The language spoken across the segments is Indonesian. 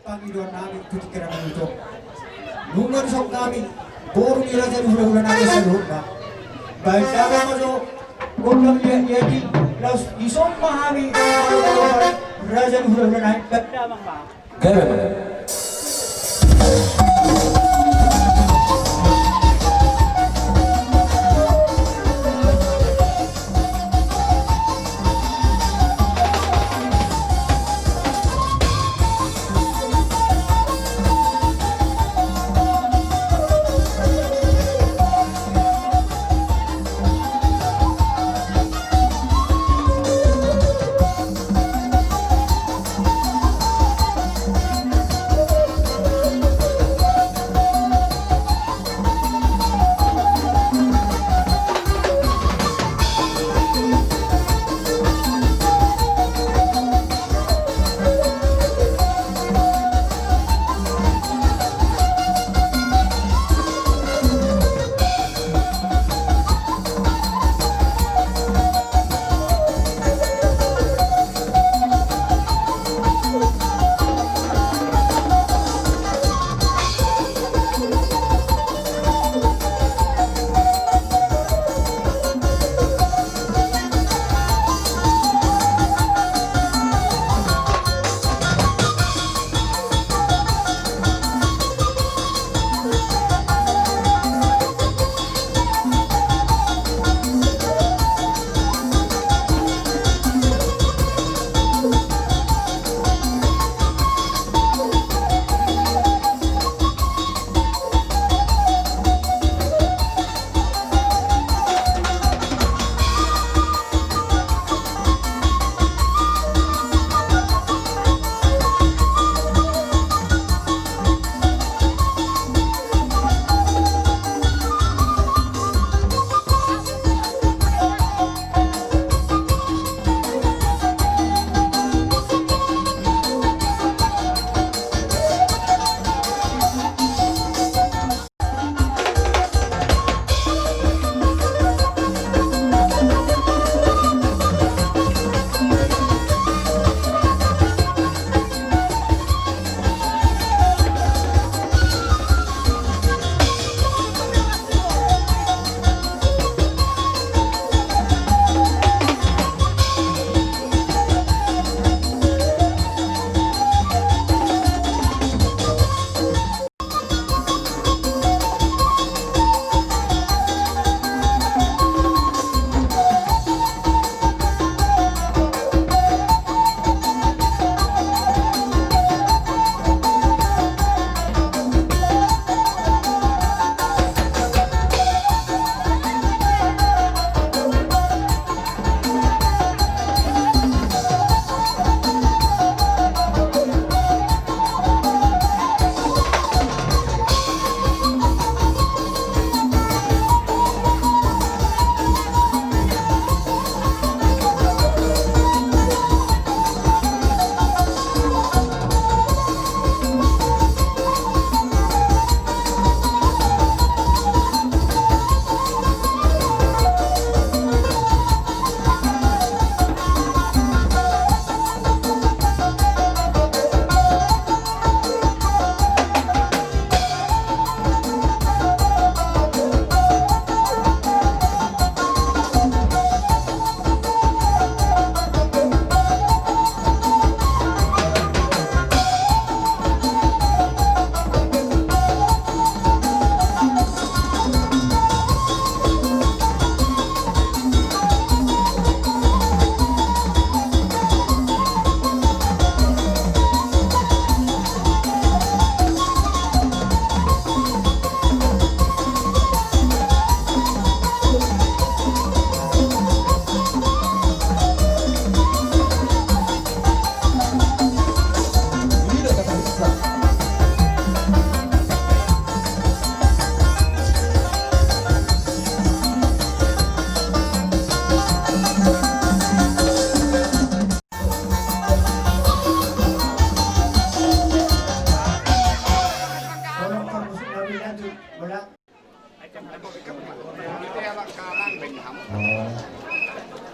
Panginoon namin kutikiran ng ito. Nungan sa kami, puro nila sa hula-hula namin sa loob na. Kahit namin mo so, kung lang yeti, laos isong mahami, rajan hula-hula namin, damang ba? Gaya.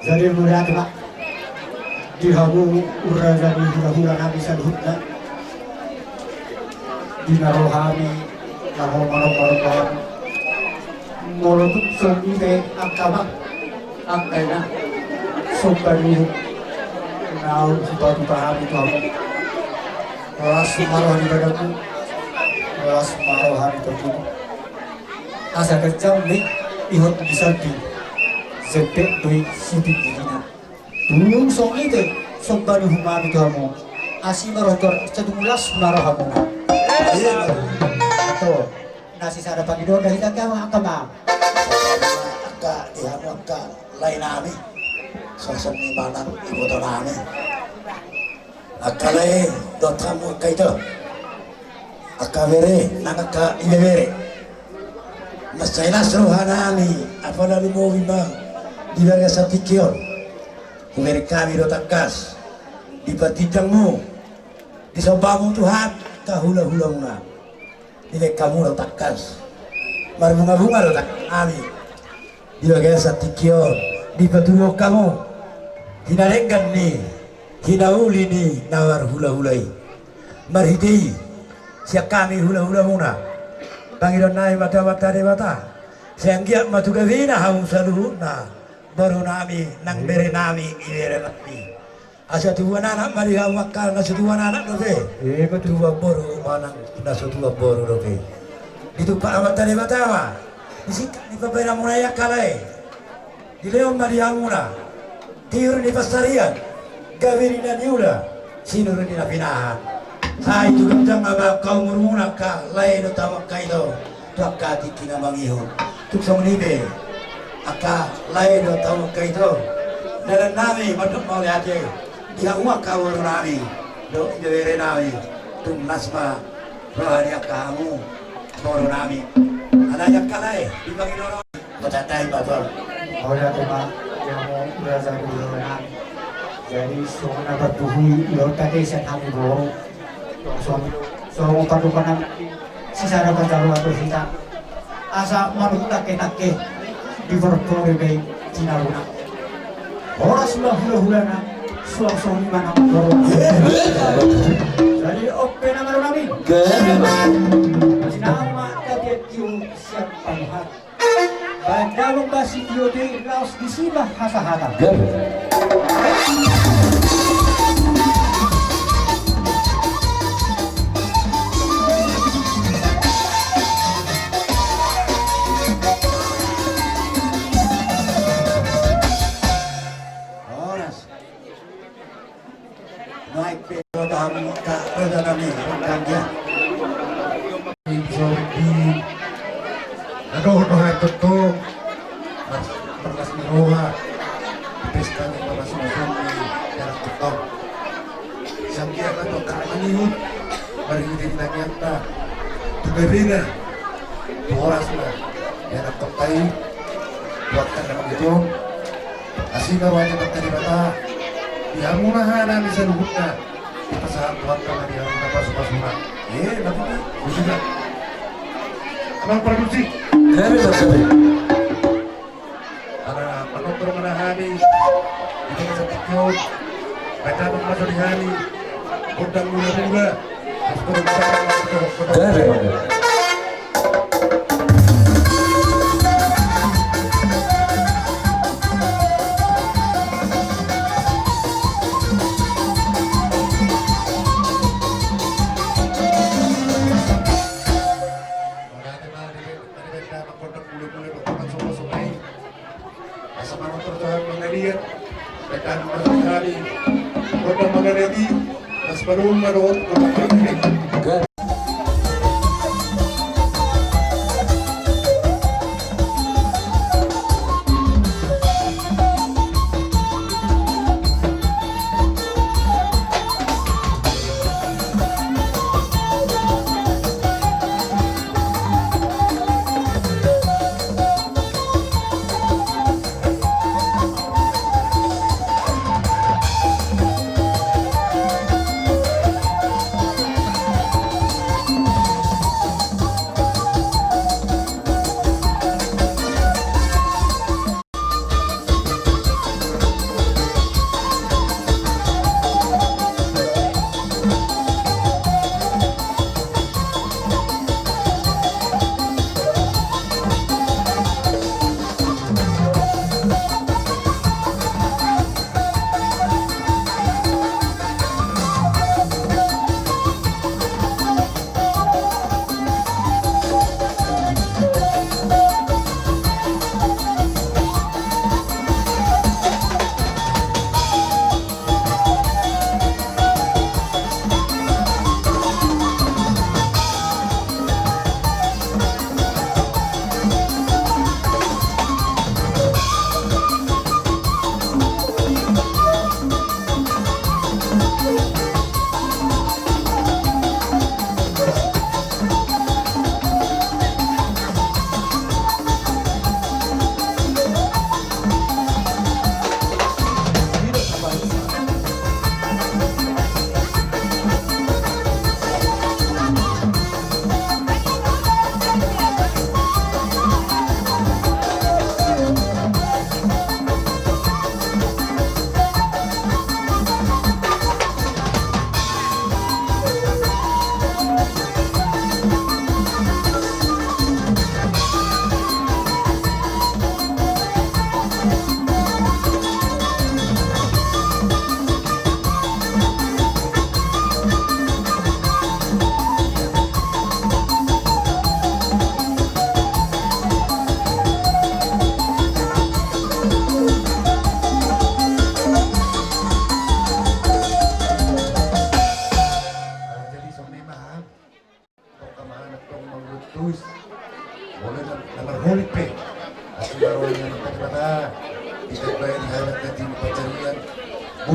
Jadi mudah pak di hamu ura jadi hula-hula nabi sadhutna dinarohami nahomanong-manong molotov sumite agkama agkana sumpanu naon sipati-pahami to ako oras marohani badaku oras marohani to ko asa kerja ni ihot bisalti sepe doi siti dina tulung songite sumpanu humami to amo asi marohtor sedumulas marohamu to nasi sada pagidor dari kagama akama Agka dihamu agka lain nami sosok ni manang ibu to nami agka lain dotamu agka itu agka bere nang agka ibere masaya rohanani apa lalu mau bimang di bagian satikion kuberi kami do takas di patidangmu di sobamu Tuhan kahula-hula muna ini kamu do takas marbunga-bunga do tak ami di bagian satikion di patulog kamu hinarengan ni hinauli ni nawar hula-hulai marhidei siap kami hula-hula muna Panginoon na mata-mata dewata sehingga matugawina haung saluhuna baru nami nang bere nami ibere nami asa tuwa anak mari wakal na tuwa anak dobe betul baru manang na tuwa baru dobe itu pak mata dewata wa disik ni pabera mulai kalai di leon mari amuna tiur di pasarian gawiri na niula sinur di napinahan hai tu gantang aba kau murmuna ka lain utama kaido tuaka dikina mangihon tuk song nibe aka lain utama kaido dalam nami maduk mau lihat dia uak kau nami do ibere nami tum nasma rohani akamu baru nami ada yang kalai di bagi dorong batatai bator oleh tema yang mau belajar dulu jadi soalnya bertuhi lota desa kami baru so padukanan sisara pacaru atau sita asa manuta kenake di berpore be cinaruna ora sulah hula-hulana suang-suang mana baru jadi oke nama nami nama tadi kiu siap panuhat bandalong basi kiu di laos disibah hasahata naik pedo tamu ka pada nami rangga Zombie, aduh itu perlas miroha, pesta ni perlas zombie dalam TikTok. Sampai apa karena niut, bari ini nyata, tu berina, boras lah, dalam TikTok buatkan dalam itu, asing kawannya terjadi mata. Ya munahan bisa luhutna kita saat buatkan dia apa suka-suka nanti juga abang produksi ada penonton menahani ini bisa tikut baca masuk di hari undang mula-mula baru marot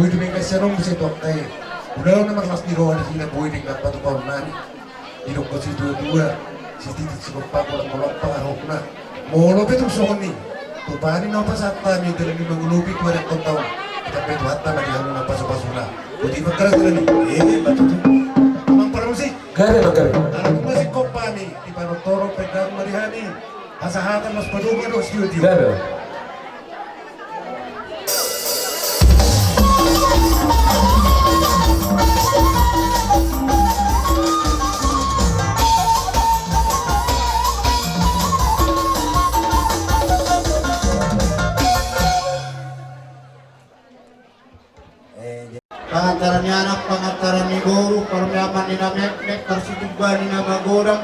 pwede may kasyarong kasi ito kay udah na maklas ni Rohan sila pwede nga patuparunan. Idong ko si dua-dua, si titit si kulang-kulang pangarok na. Molo itong soni. Tupanin na pa sa kami, dala ni mangulupit mo ng taon. Kita peto hatta na dihamu na paso-paso na. Pwede magkarat na ni. Batuto. Amang parang si. Gabe magkaroon. Alam ko masik ko pa ni. Ipanotoro pagkang marihani. Asahatan mas paduga do studio. Gabe. Pangantaran ni anak, pangantaran ni guru, permiaman ni namek, persituban ni nama godang,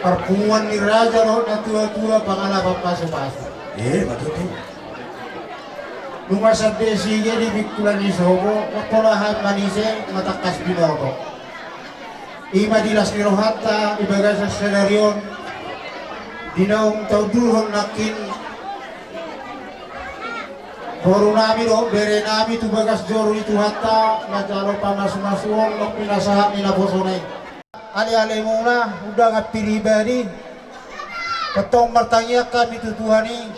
perpunguan ni raja roh na tua-tua pangalapan paso-paso. Batuto. Lumasad de sige di bikulan ni sobo, matolahan manise, matakas binoto. Ima dilas ni rohata, ibaga sa senaryon, dinaong taudulhon nakin, Baru nami do, bere nami tu bagas joru itu hatta, macaro pamas-masuong, nok pinasahan ni nabosonay. Ali-ali muna, udah nggak pilih bari, petong martanya kami tutuhani,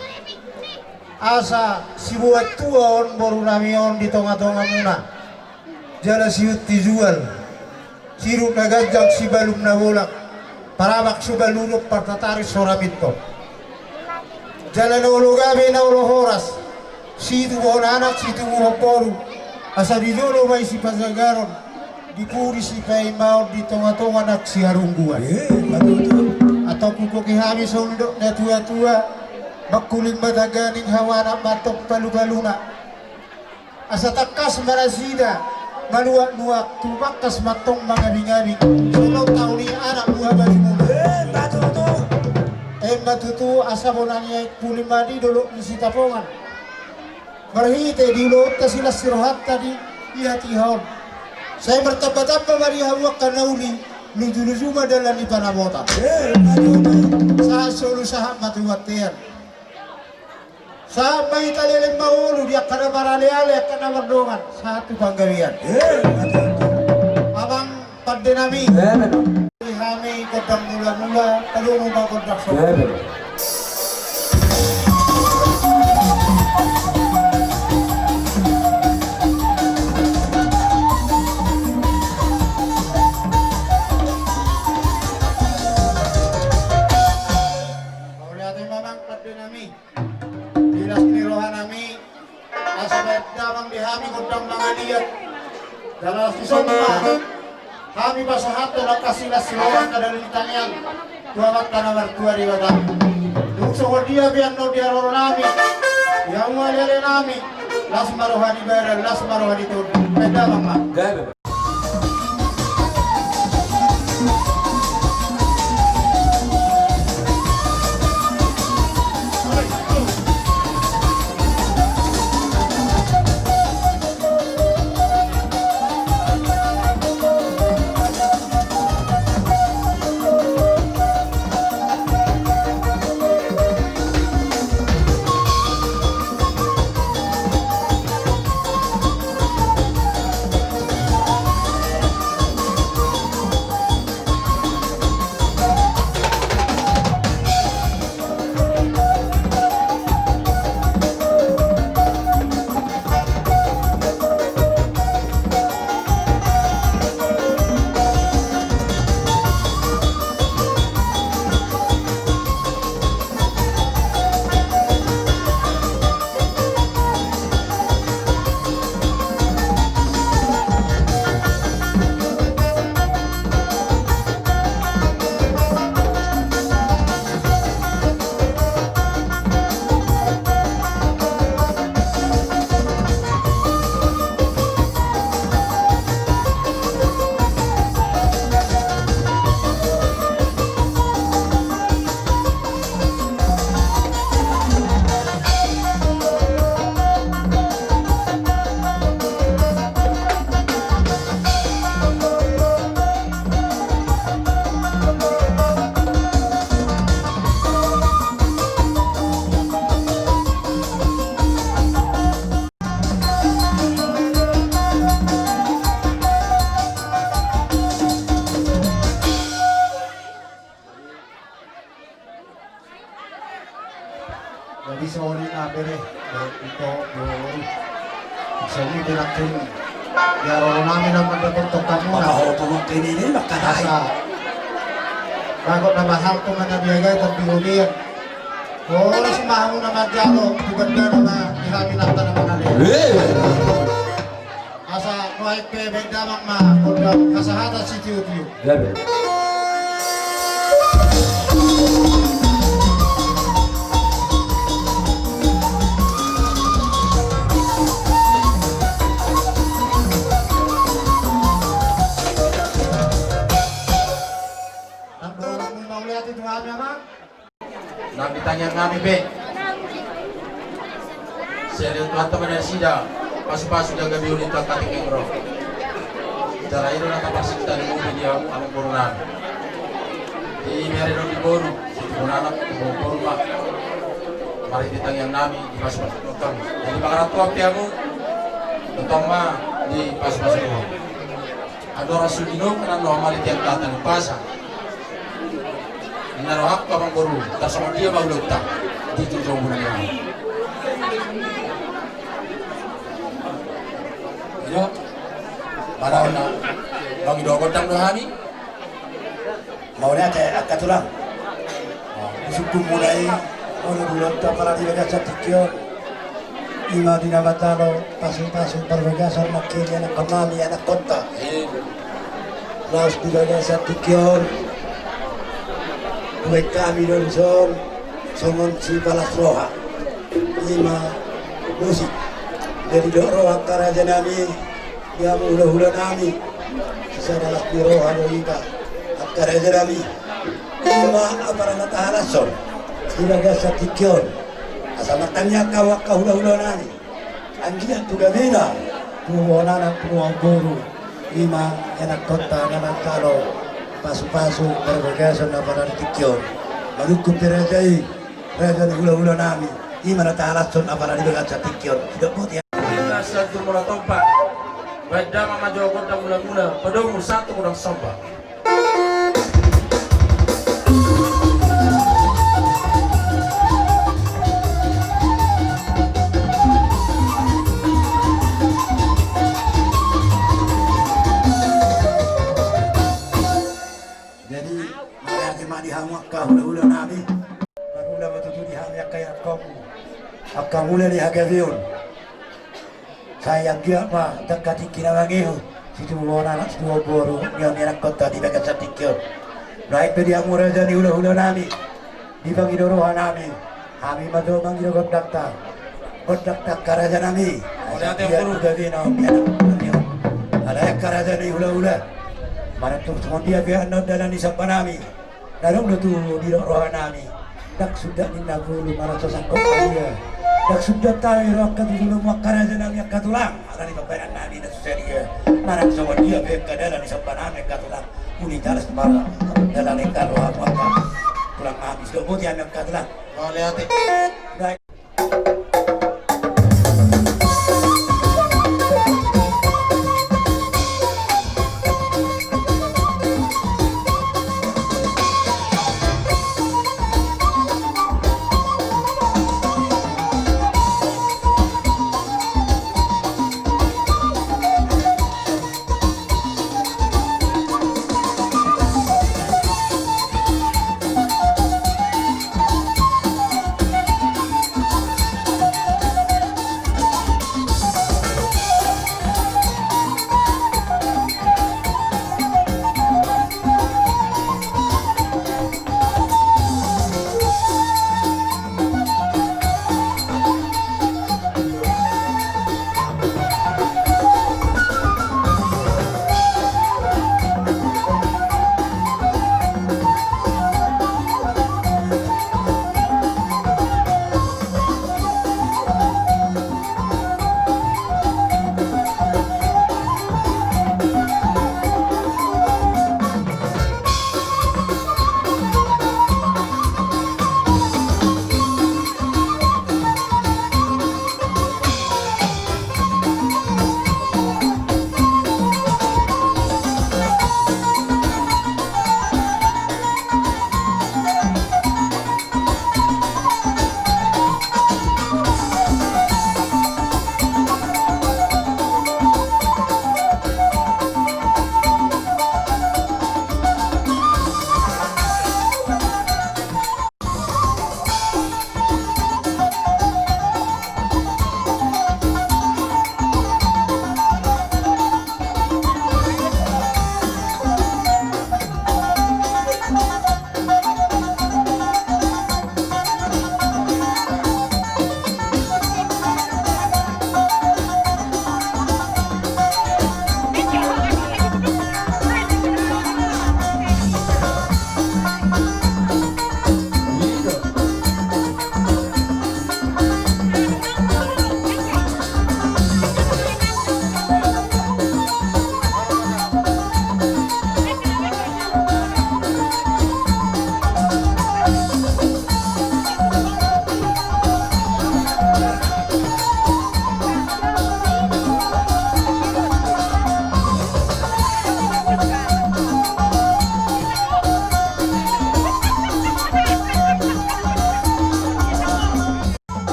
asa si buat tuon baru nami on di tonga-tonga muna, jala siut dijual, sirup nagajak si balum na bolak, parabak subaluluk partatari soramit ko, jala na ulo gabi na ulo horas. Situ buon anak, situ buon poru. Asa di dolo may si Pazagaron. Di puri si Paimao di tonga-tonga nak si Harungguan. Batuto. Atau kuko kihami sondok na tua-tua. Makuling madaganing hawana matok palu-paluna. Asa takas marasida. Maluak-luak tumakas matong mga bingabing. Solo tao ni anak buha bali mo. Batuto. Batuto asa bonanya pulimadi dolo ni sitapongan. Marhite di loob na sila sirohat tadi ihatihon. Saya bertapa-tapa mari hawak kanauli luju-luju madalan ni panamota. Sa solo sa matuwatian. Sa may talileng maulu dia kana marali-ali kana mardongan sa atu panggawian. Abang paddenami. Gabe. Kami kadang mula-mula talungo makontak sa. Gabe. Dinas nirohan nami asabet damang dihami kudang mga liat dalam sisompa kami basahat na kasilas silawan kadalitan yang tuamat ka na martua di batang nung dia biyan no diaroro nami yang walele nami las marohani bayaran las marohani to medamang ma Gabe. sorry na bere. Ito, yun. Isa mo pinagtin. Yaro namin ang magkakuntokan muna. Makahopo mong kininin, makanahin. Asa, bago na mahal ko nga nabiyagay at bihugin. Oras maha mo naman dyan, tugad na naman, ihangin natin naman nalit. Asa, kuhay pebeg damang kundang kasahatan si Tiyo-Tiyo. Nandorong mo maulihat ito nga naman. Nabitanya kami be. Seri teman-teman dari sida, pas-pas sudah gabi ulit ang kating engro. Cara itu nakapasok tayo mo video ang burunan. Di meron di boru, si burunan mo buruma. Mari ditanyang nami di pas-pas utang. Jadi bakarat ko ako. Utang ma di pas-pas ko. Ado rasulino kana no mari tiang katan pasa. Narohak pa bang guru, tas sama dia baru letak di tujuh bulan yang lalu. Ini, mana na bang dogot tang dohani? Mau lihat akad tulang. Suku mulai oleh bulan para dibaga satikyo. Ima dinabatalo pasung-pasung perbagasan makili anak kemami anak kota. Laos dibaga satikyo. Buat kami donson songon si balas roha lima musik dari roha karaja nami dia hula-hula nami secara di roha doika karaja nami lima aparana tahalason dibaga satikyon asal matanya kawak hula-hula nami anjia tuga bina puwana puang guru lima anak kota anak kalo pasu-pasu berbagasan na para tikyon malukum pirajai raja di hula-hula nami imana ta'alasun na para dibagat sa tikyon tidak mo tiyan Asal tu mula tompak. Baik dah mama jawab dah mula-mula. Padahal satu orang sompak. jadi mayat ima dihanguak ka hula-hula nami marula matutu dihanguak kaya kamu akka mula dihagavion sayang dia pa dekati kinawangiho situ mwana anak semua boru yang anak kota di bagat sa tikyon naik pe dia muraja di hula-hula nami di bagi doroha nami kami madu manggil godakta karaja nami dia udah bina ada karaja di hula-hula mana tuh semua dia biar dalam di nami dalam tu di roh nami dak sudah ninagulu mana sosok dia dak sudah tahu rokat dulu makaraja nami katulang ada di paparan nami dan seria mana semua dia biar dalam di nami katulang muni jalan semara dalam lingkar roh apa pulang habis kemudian yang katulang Mau lihat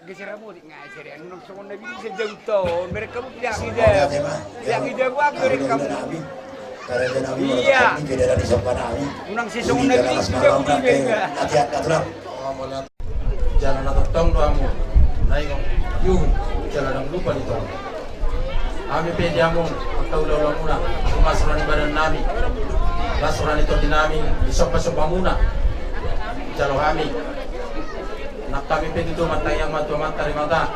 geser mo di nga sir ang nung song na bili sa jauto mereka mo tidak Oh, ide ya, Tema. yang ide gua mereka Udah nami. Karena dia nami Iya. ini beda dari sopan nami. unang sisong na bili sudah beli mereka Hati-hati katulang. Mga mula jalan na totong doang mo. Naik yung jalan ang lupa nito. Kami pwede mo pagkaulaw muna. Kumasuran ni badan namin. Lasuran ito din namin. Isok-pasopa muna. Jalo kami. Nak kami pwede ito matayang matuamantari mata.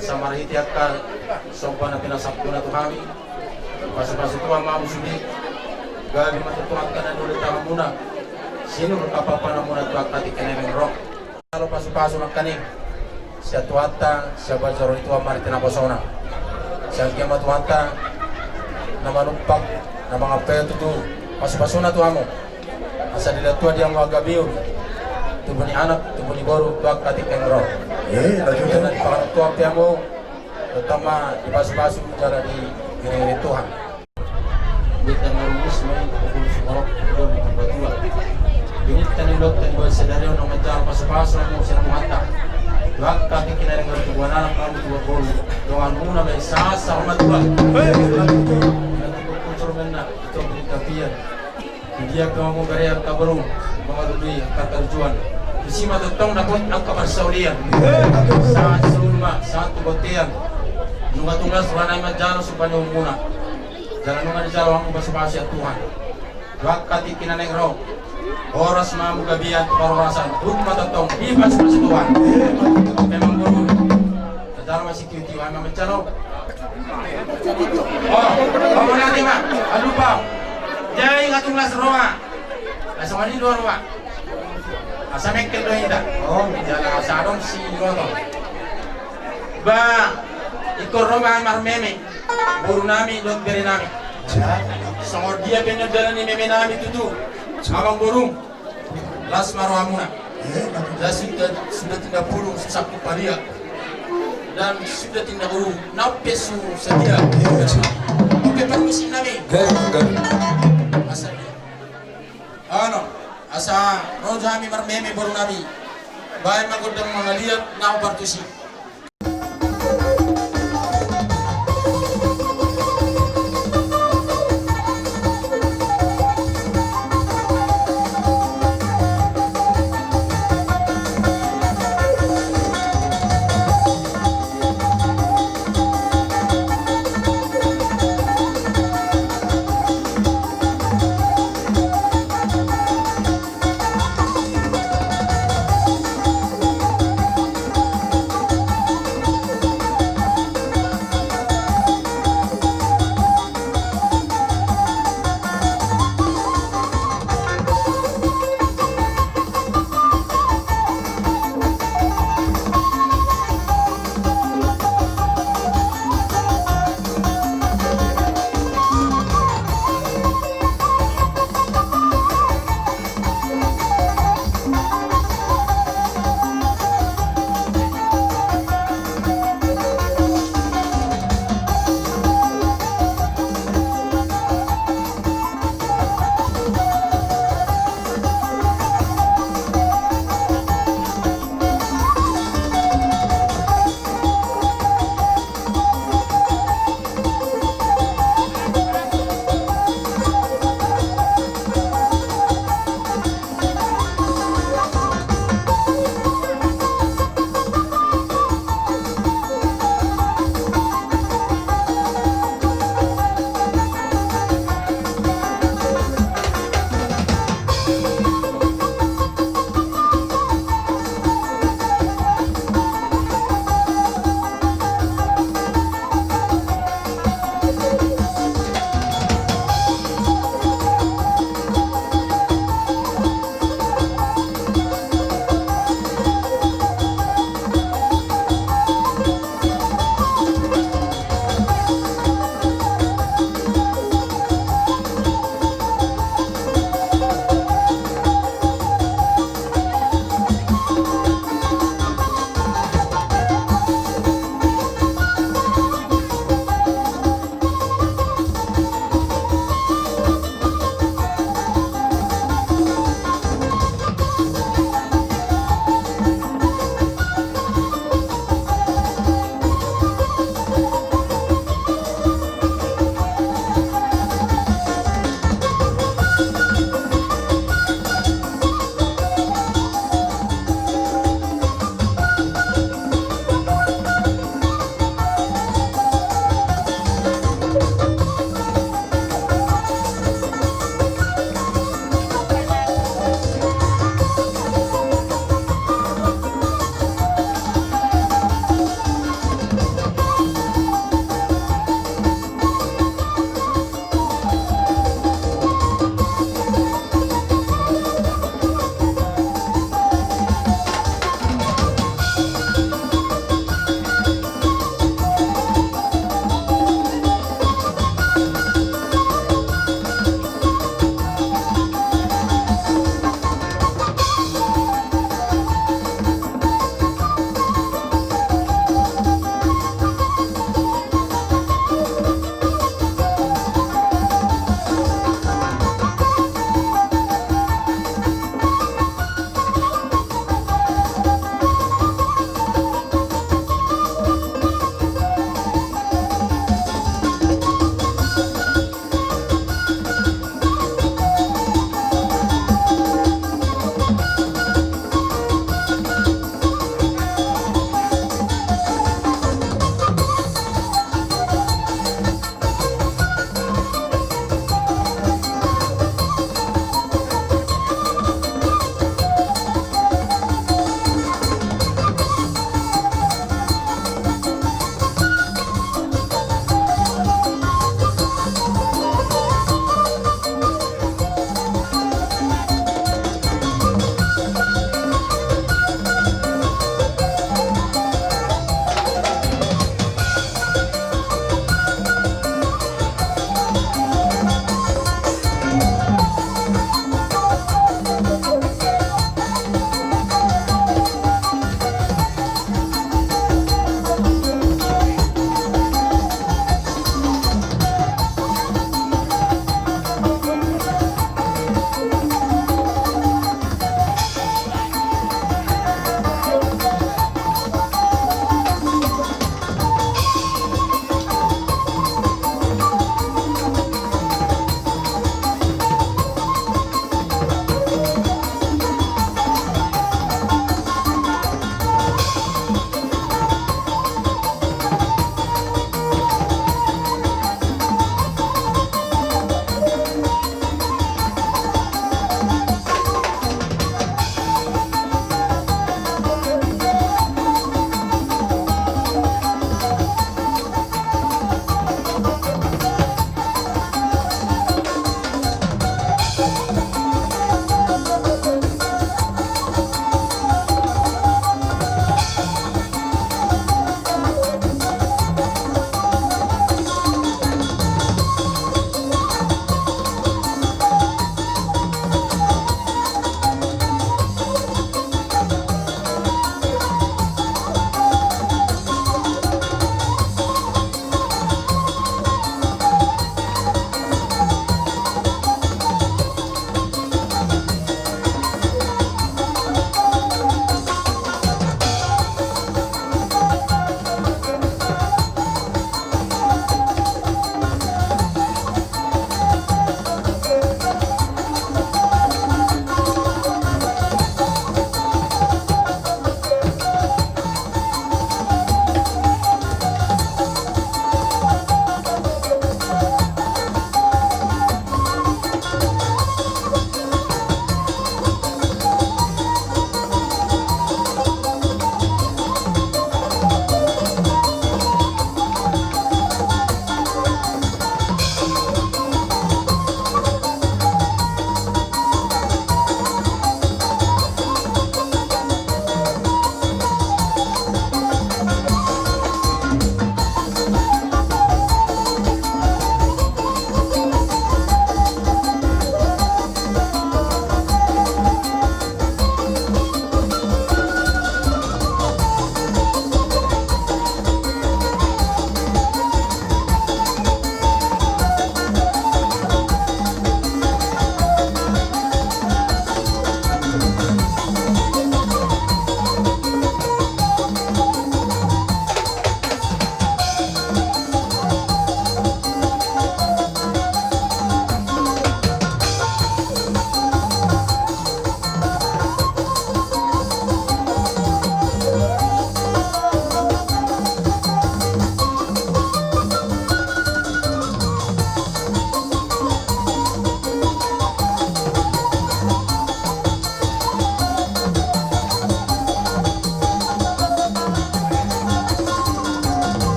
Sa marahiti akka sopa na pinasakto na ito kami. Pasok-pasok ito ang mamusuli. Gabi matutuhan ka na ulit ang muna. Sino kapapa na muna ito akati kaniming rock. Lalo pasok-pasok ng kaning. Siya tuwata, siya bajaro ito ang maritin ako sa una. Siya kaya matuwata na manumpak na mga peto ito. Pasok-pasok na ito amo. Asa nila ito di ang mga gabiyon. Tubo ni anak, tubo ni goro, ito akati kaniming rock. Lagi Kaya na ipakarap ito ang piya mo. Terutama di pasok-pasok jalan di Tuhan. Kita merumus main pukul semorok pukul berdua. Ini tanilog dan buat sedari untuk menjalan pasal-pasal mau siapa mata. Dua kaki kita dengan tubuh anak kamu dua bolu. Doang muna may sasa umat ba. Nanti kucur mena itu beri kapian. Dia kamu gaya kabaru mga lubi katarjuan. Isi matutong nakot ang kaparsaulian. Sa sulma sa tugotian. Nunga tunglas ranay majano supaya muna. Jalan nunga di jalo ang basa-basi at Tuhan. Wakati kinaneng raw. Oras mamu gabian parorasan. Dug matatong ibas pa sa Tuhan. Memang guru. Kadaro masih tiyo-tiyo ay mamachano. Kamu nanti ma. Alupa. Jai ngatunglas roa. Asa mani dua roa. Asa mekkel do hinda. Jala asadong si roto. Ba ikor roma marmeme. Buru nami dot beri nami. Sangor dia penyodara ni meme nami tutu. Abang burung. Las maruamuna. Dan sudah tidak pulung saku paria. Dan sudah tidak urung. Napesu sedia. Oke permisi nami. Asal dia. Ano? Asa rojami marmeme buru nami. Baik magodang mangaliat nau partusi.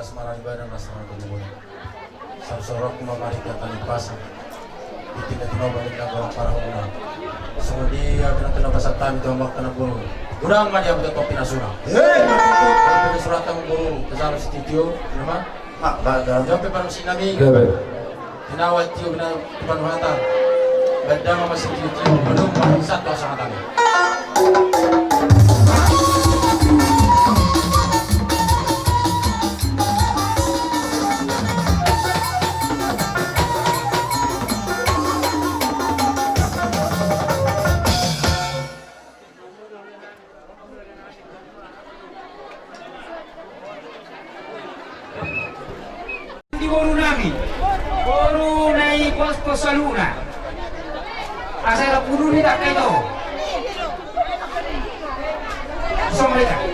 Adalah semarang ibadah nasaran kemudian. Sarsorok mamari kata pasang. Itina tinobalik na gorong parahuna. Sumudi kena pasang kami itu mak kena guru. Kurang mah dia betul pinasurang. Kalau surat ang guru kasama si Titio, nama? Jope pa si Nami. Tinawag tiyo na panuhatan. Benda mama si Titio, belum satu sa kami. Di boru nami, boru nai posto saluna. Asal puru ni tak kaito. Somreka.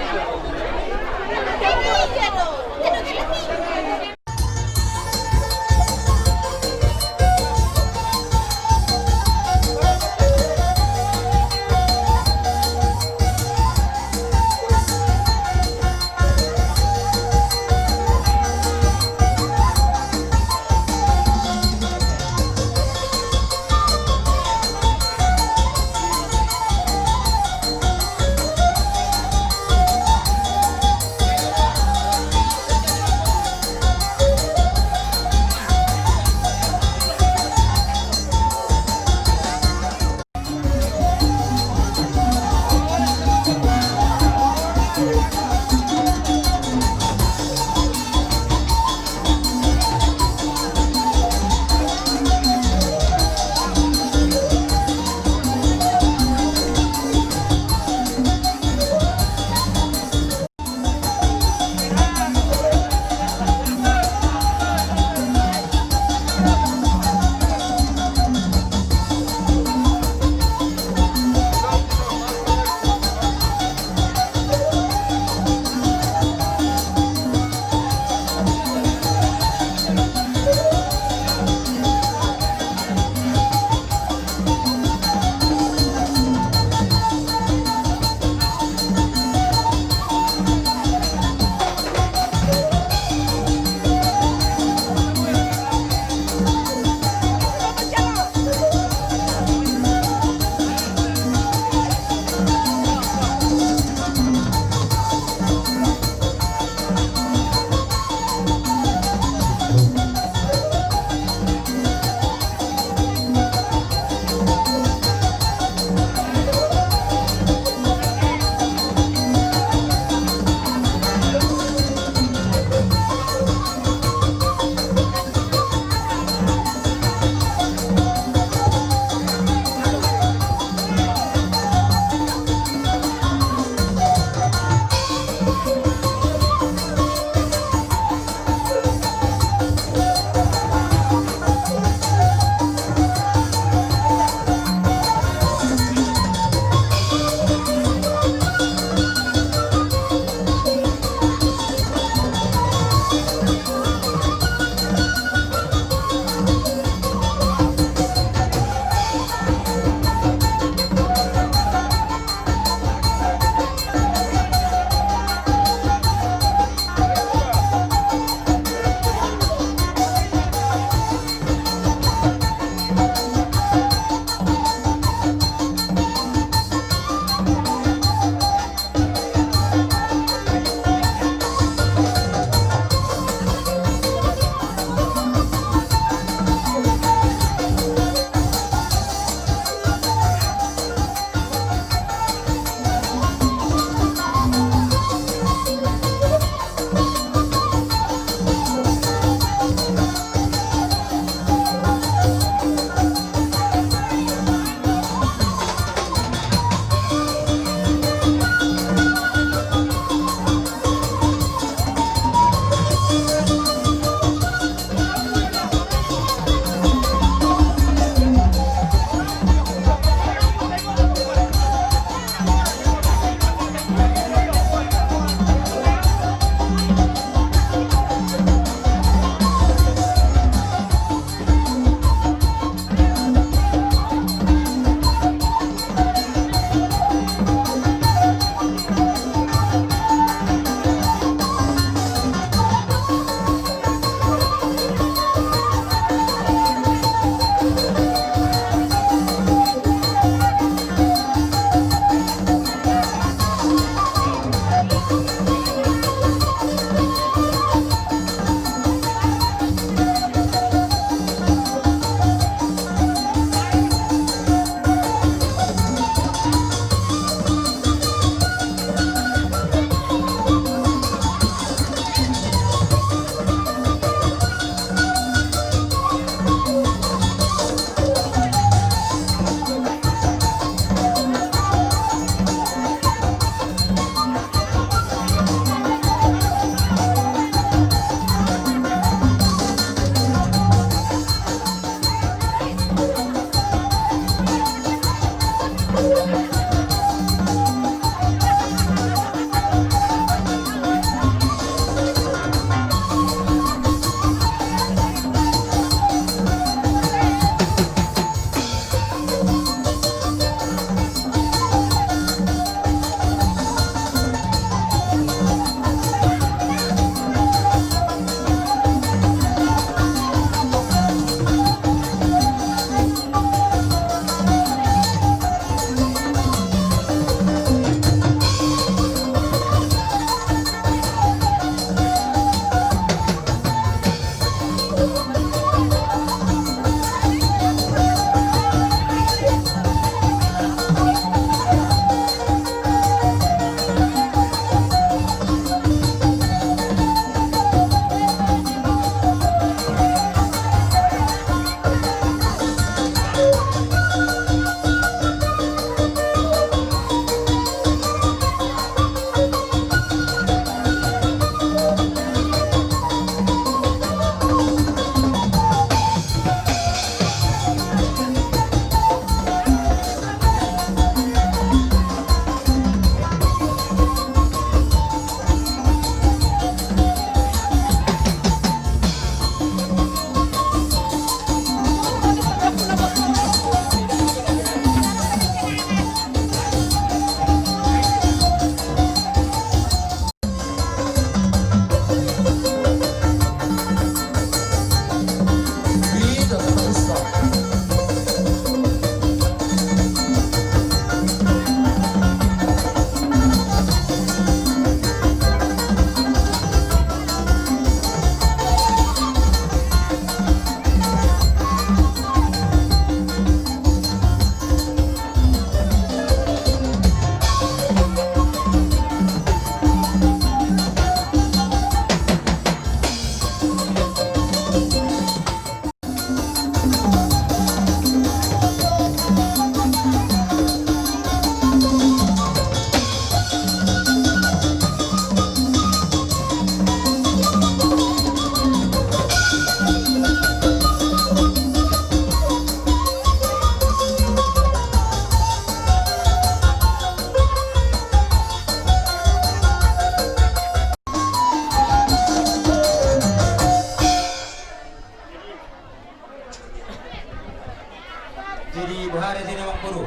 Jadi bahari sini Mang Guru.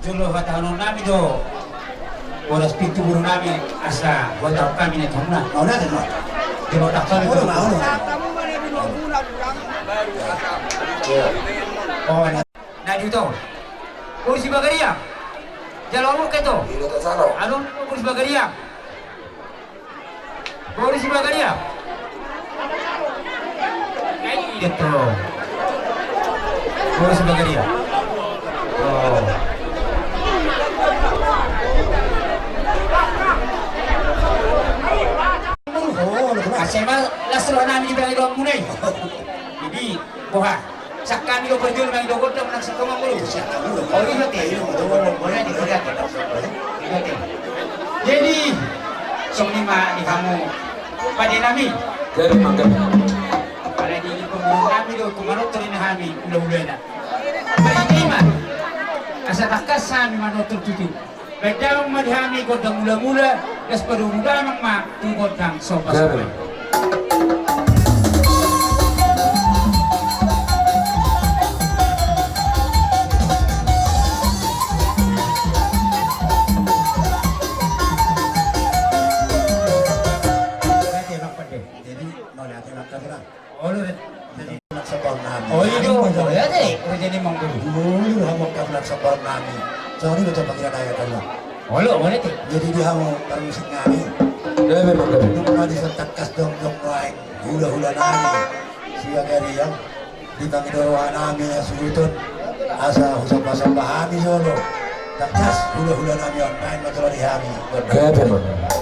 Jumlah hatahanon nami do. Oras pintu guru nami asa buat kami nih kamu Mau na kan? di otak kami Mau tuh. mau. Oh, nah dito. Kursi bagaria. Jalan ke to. Ilo to sano. Ano kursi bagaria? Kursi bagaria. Kayak gitu. Kursi bagaria. Oh. Oh, ano ba? Kasi lasro namin yung mga munay. Jadi, buha. Sa kami ko perjul mga dogot na manang sa kamang Siya kami lo. Oh, iya, teh. Boleh dilihat. Iya, teh. Jadi, song lima di kamu pada nami. Dari mangga. Pada di pembunuh nami do kumanot rin kami ulah-ulah na. Pada lima. Asa takas sami manotol tutu. Bedang madhami ko dang mula-mula, kas padumuda mang ma tungkol kang sopas. Jadi mau lihat yang makan lah. Oh, lu jadi Nak sabon nami. oh itu boleh deh. Oh jadi mang guru. Dulu hamu nak sabon nami. Sorry betul panggil ayah kan lah. Oh lu boleh deh. Jadi dia hamu permusik nami. Dari mangga. Nung mga disantakas dong yung mga hula-hula nami. Siya kaya yang di pangidorohan namin na suluton. Asa usap-usap bahami solo. Takas hula-hula nami on main matulad di hami. Dari mangga.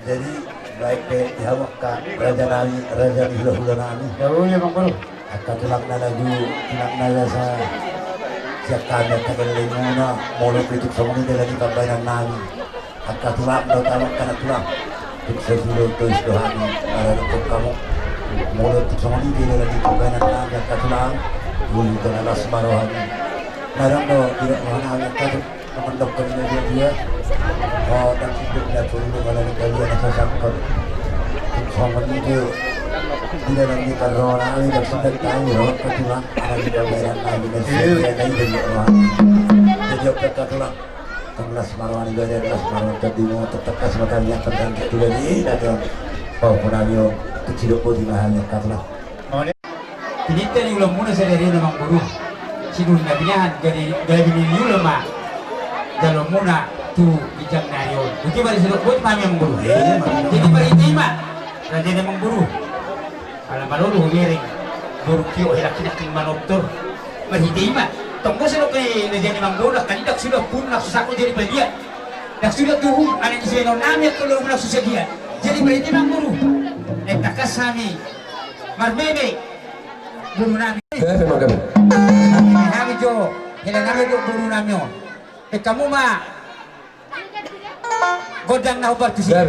Jadi baik deh dihawak ka raja nami raja di hula-hula nami. Oh iya mang guru. Akan tulak na lagi tulak na sa siya kami kagaling muna molo pituk sa mga nila di pagbayan nami. Akan tulak daw tawag ka na tulak. Tuk sa sulo to isdohani para nukog kamu. Molo pituk sa mga nila di pagbayan nami. Akan tulak ulit na las marohani. Marang do tidak mana kan mendokter dia oh dan hidup dia dulu kalau dia ada sakit sama itu tidak lagi corona ini dah sudah tahu loh ketua ada di bagian lagi dia dari orang jadi apa kata kelas marwan juga ada kelas marwan tadi mau tetap kas makan yang tentang itu lagi dan oh penagio kecil kok di mahanya kata Pinita ni ulam muna sa rin ng guru. Sinun na binahan, gawin ni ulam ma. Dalo muna tu ijang na yun. Buti ba rin sila, buti mami ang guru. Hindi ba rin ima? Radi namang guru. Alam malulu, humiring. Guru kiyo, hilak-hilaking manoktor. Mahiti ima. Tunggu sila kay radi namang guru, nakalidak sila pun naksusako diri pa dia. Naksulat duhong, anan siya nung nami at tulong naksusagyan. Jadi ba rin namang guru? Nagtakas sami. Marmeme. Guru namin. Kaya memang kami. Kami jo, hila namin do guru namin yun. Kamu ma, godang na ubar tu siya.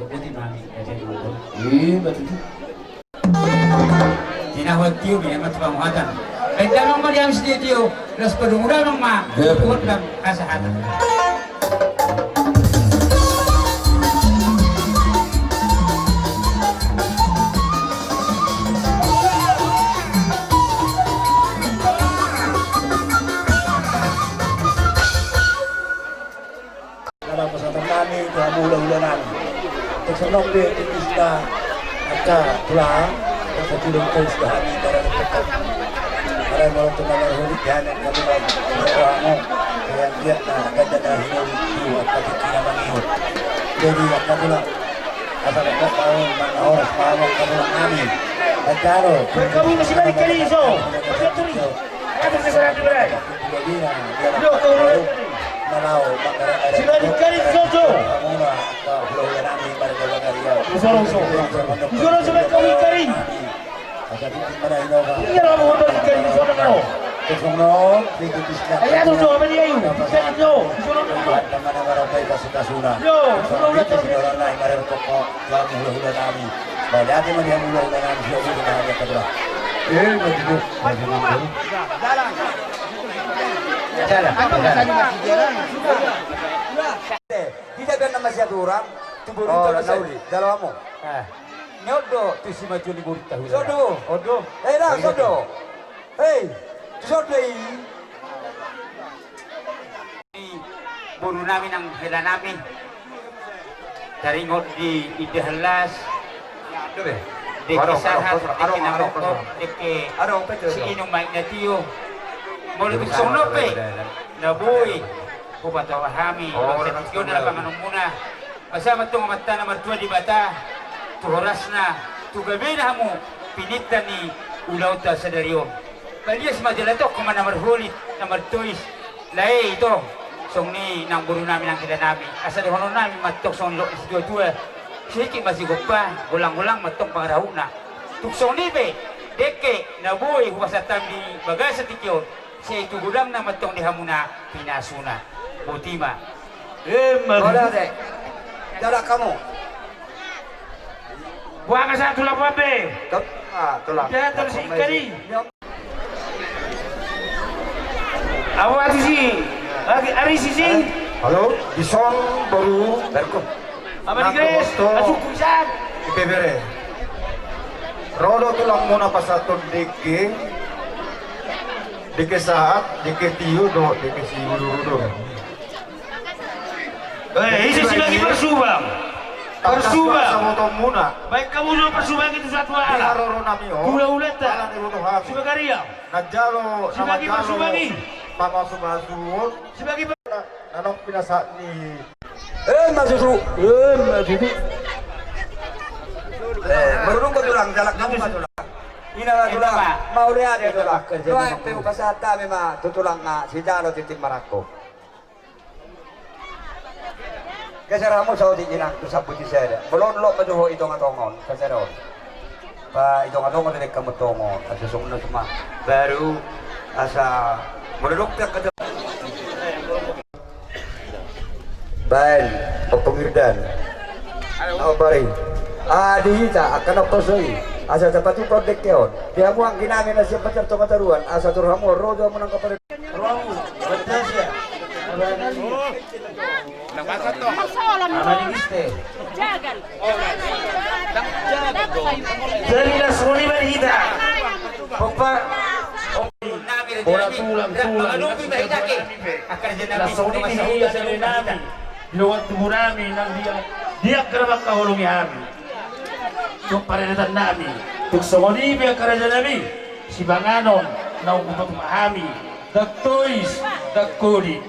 Buti mami kasi dulu. Betul. Tinawag tiyo binamat pamukatan. Ay damang Mariam si tiyo, las padumura ng ma, ikot lang kasahatan. Dalam pesantren kami telah mula-ulanan. Tersenok di isna aca tulang tersedulung ke istahani dari dekat. Ada malam tunangan hulik dan kami lagi berwangu yang dia akan ada hidup itu akan dikira mengihut. Jadi akan tulang asal kita tahu mana orang semalam kamu kami. Acaro. Kamu masih balik kali so. Betul. Ada sesuatu di berai. Yo, Manau, sila di kali so. Muna ka pulau nami para gawagaria. Sorong so. Sorong so kau ikari. Ada di mana ino ka? Iya lah mau balik kali so na karo. Kesono, dito disna. Ayan so apa dia yun? Kali so. Sorong so. At naman ang marapay kasuna. Yo, sorong na to. Sinora na imarero ko ko lamu hula nami. Dati man yang hula nami siya hula nami kadra. Begitu. Jalan. Tidak kan nama siapa orang? Tubur itu nauli. Dalamu. Nyodo tu si maju ni burita hula. Sodo. Odo. Lah, sodo. Hey, sodo ini. Buru namin ang hila namin. Dari ngot di Idehalas. Di Kisahan, di Kinamoko, di si Inong Mike na tiyo. Muli gusto no pe. Nabuhi. Kupatawa hami. Yun na lang ang muna. Kasama itong mata na martua di bata. Tuhoras na. Tugabi na mo. Pinita ni ulaw ta sa daryo. Kalias madala to kung manamarhulit na martuis. Lae ito. Song ni nang buru namin ang kita namin. Asa di hono namin matok song lo isdua-dua. Siki masigok pa. Gulang-gulang matong pangaraw na. Tuksong ni be. Deke nabuhi huwasatam di bagay sa tikyo. Siya itu gulang na matong di hamuna pinasuna. Butima. Hola dek. Jarak kamu. Buang ka sa tulak pape. Tulang. Dia terus ikari. Awak si. Ari sisi. Halo, Bison baru berko. Apa di Gres? Asuk kuisan. Ibebere. Rodo tulang muna pa sa dike. Dike saat, dike tiyo do, dike si ulu-ulu. Isi si lagi bersubang. Sa Bersubang. moto muna. Baik kamu dulu bersubang itu satu ala. Haroro nami o. Gula uleta. Alam ni Rodo Hafi. Sebagai riam. Najalo, Sibagi bersubagi. Pamasumasun. Sebagai Nanong pinasa ni Masusu. Masusu. Marunong ko tulang, jalak kamu tulang. Ina na tulang, mauli ada tulang. Tulang, pero kasata may matutulang nga si Jalo titim marako. Kasi ramo sa odi ginang to sa buti sada. Bolon lo pa duho itong atongon kasi ro. Pa itong atongon direk kamu tongon kasi sungno cuma baru asa marunong ka Bail, pagpangirdan. Ano ba rin? Dihita, akan ako sa'yo. Asa dapat yung project yun. Kaya mo ang ginamit na siya pacar tumataruan. Asa turha mo, rodo mo ng kapalit. ruang betul siya. Ama ni Miste. Dari nasroni berhita. Pagpa Bola tulang. Akan jadi Nasroni berhita sa namin. Luwag tubo namin ang dia kerabak kahulungi kami. Yung parinatan namin. Tugsongoni biya karajan namin. Si Banganon na ugupat mahami. Dagtois, dagkuli.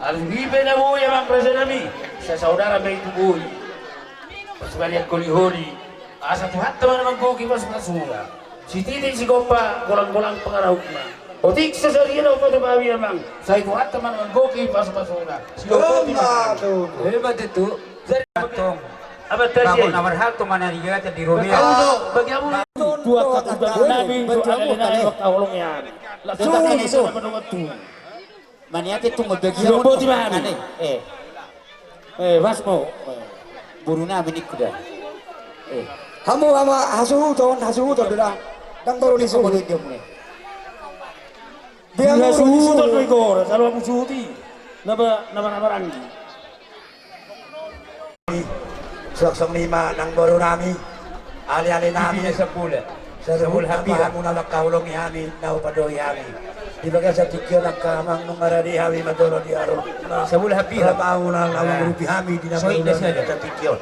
Alhibe na buhay ang karajan namin. Sa saudara may tubuhi. Pasbalian kuli-huli. Asa tuhat naman naman kuki mas masura. Si Titi si Gopa kulang-kulang pangarahok na. O tik sa sariya na upad bawi naman. Sa tuhat naman naman kuki mas masura. Si Gopa Hebat itu. Dari matong. Apa Bangun tadi? nomor hal tu mana dia di Romeo. Bagi kamu dua kata nabi doa na wakahulong yan. Langsung itu menunggu tu. Maniati tu mau bagi Sino po di ba? Mas mo. buru namin ikut dah. Kamu sama hasuhuton bilang dan baru Ini disuruh. dia mulai. Dia Dia baru suhutan disuruh. ko igor, kalau aku suhuti. Nama rangi. Sok-sok lima ng baru nami. Ali-ali nami. Ini sebulan. Sa Sebul rehul happy habi mo na nakahulong ihami, naupadoy ihami. Di ba sa tikyo nagkamang nung maradi hami madoro di aro. Sebul happy Pila pa na lawang rupi hami di na So, marunong ina siya. sa tikyo.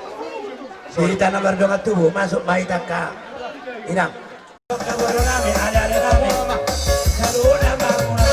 Sirita na mardong at tubo, masuk mahita ka. Inang. Kabaro namin, ali-ali namin. Sa doon na muna.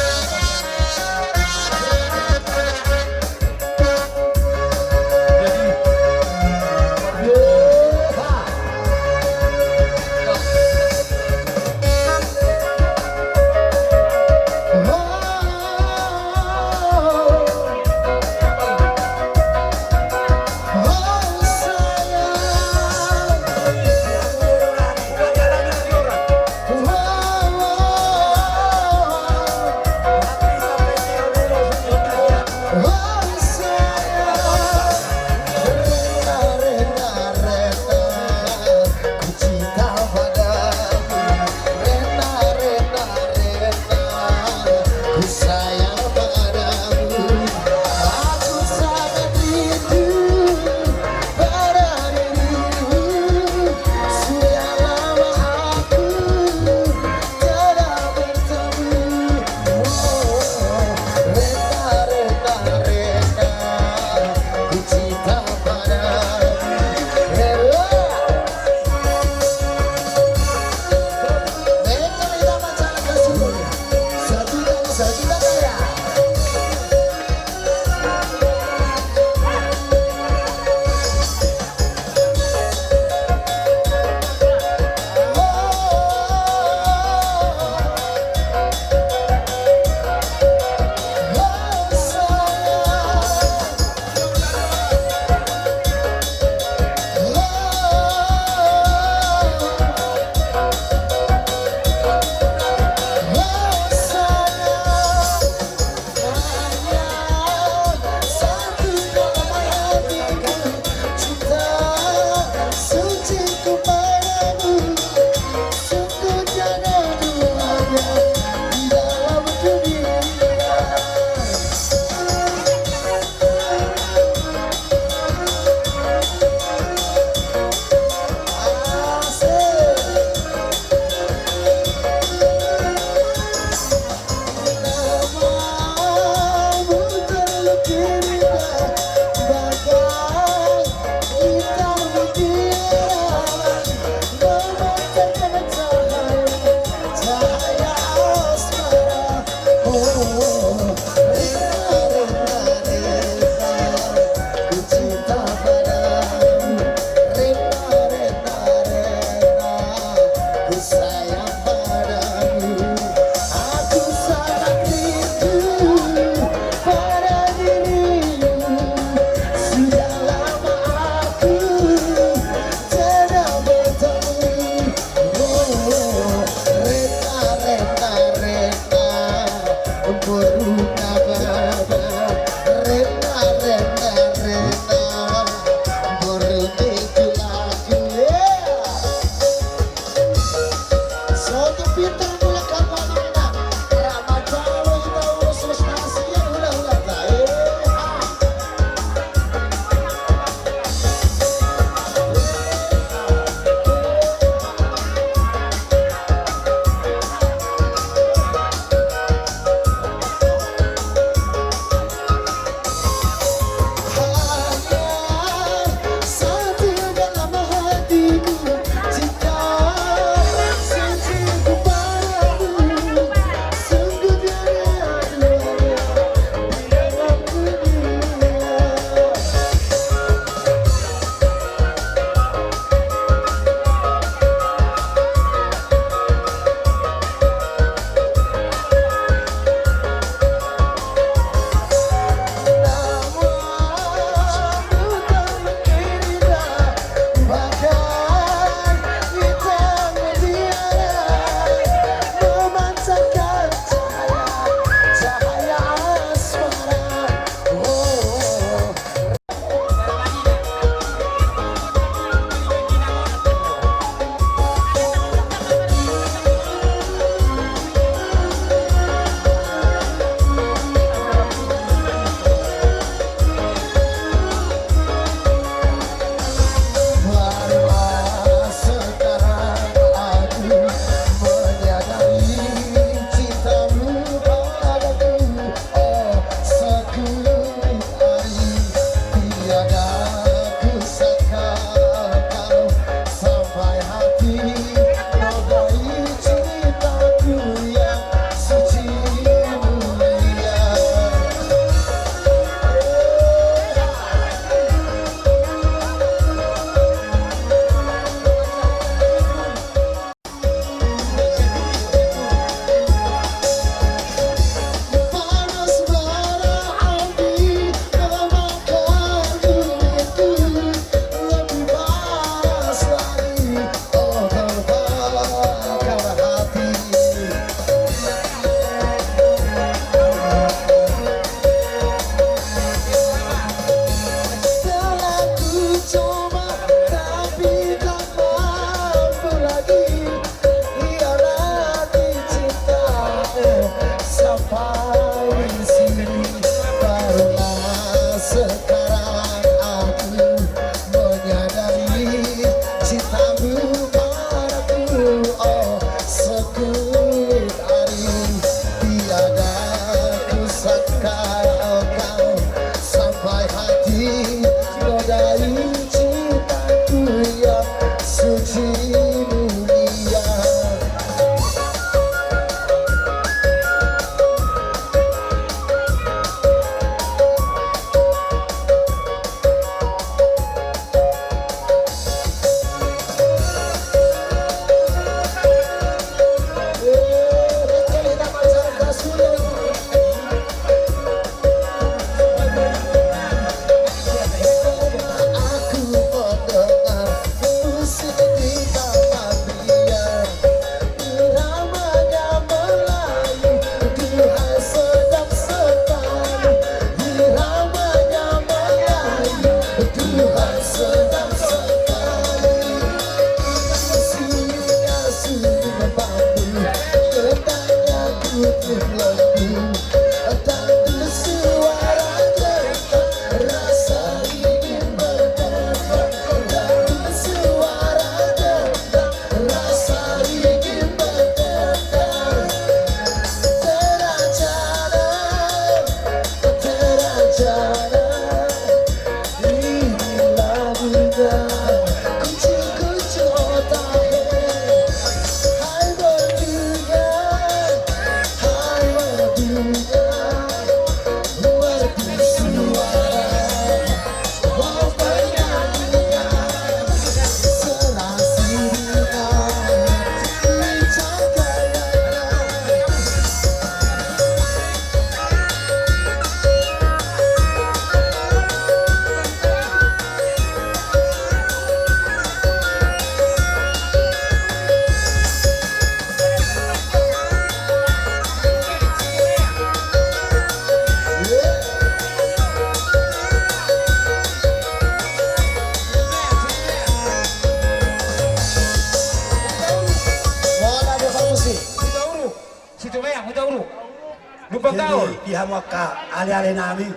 bagaul. Jadi dia mau ka ali-ali nami.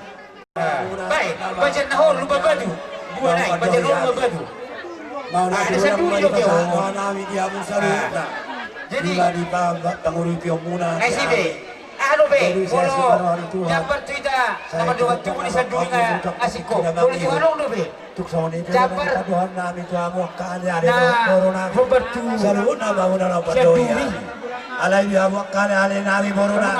Baik, baca nahor lupa baju. Buat naik, baca nahor lupa baju. Mau na Ada satu juga ke Mau nami dia pun saru. Jadi, di tanguri pio muna. Nasi be, ano be, kalau dapat cerita sama dua tuh di sandunya asiko, boleh juga dong be. Tuk soni Japar. Tuhan nami tuh mau ka ali-ali Nah, corona. pembantu. Saru na bangun na padoya. Alai dia mau ka ali-ali nami corona.